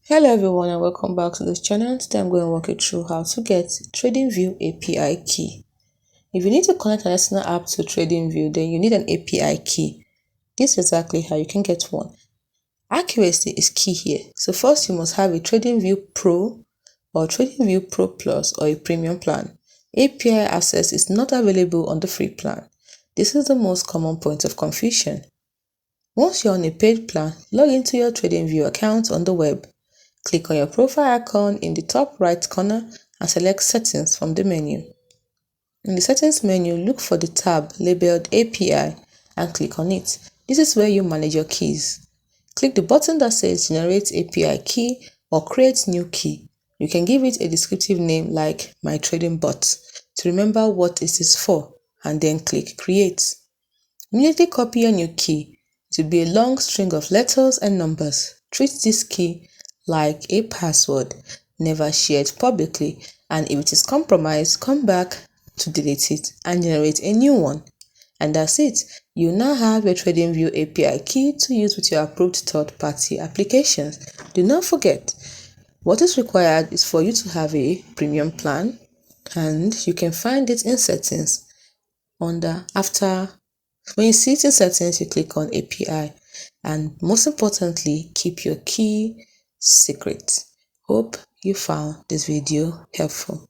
Hello everyone and welcome back to this channel. Today I'm going to walk you through how to get TradingView API key. If you need to connect an external app to TradingView, then you need an API key. This is exactly how you can get one. Accuracy is key here. So first you must have a TradingView Pro or TradingView Pro Plus or a premium plan. API access is not available on the free plan. This is the most common point of confusion. Once you're on a paid plan, log into your TradingView account on the web. Click on your profile icon in the top right corner and select Settings from the menu. In the Settings menu, look for the tab labeled API and click on it. This is where you manage your keys. Click the button that says Generate API Key or Create New Key. You can give it a descriptive name like My Trading Bot to remember what it is for, and then click Create. Immediately copy your new key. It will be a long string of letters and numbers. Treat this key like a password, never shared publicly, and if it is compromised, come back to delete it and generate a new one. And that's it. You now have your TradingView API key to use with your approved third-party applications. Do not forget, what is required is for you to have a premium plan, and you can find it in settings when you see it in settings, you click on API, and most importantly, keep your key secret. Hope you found this video helpful.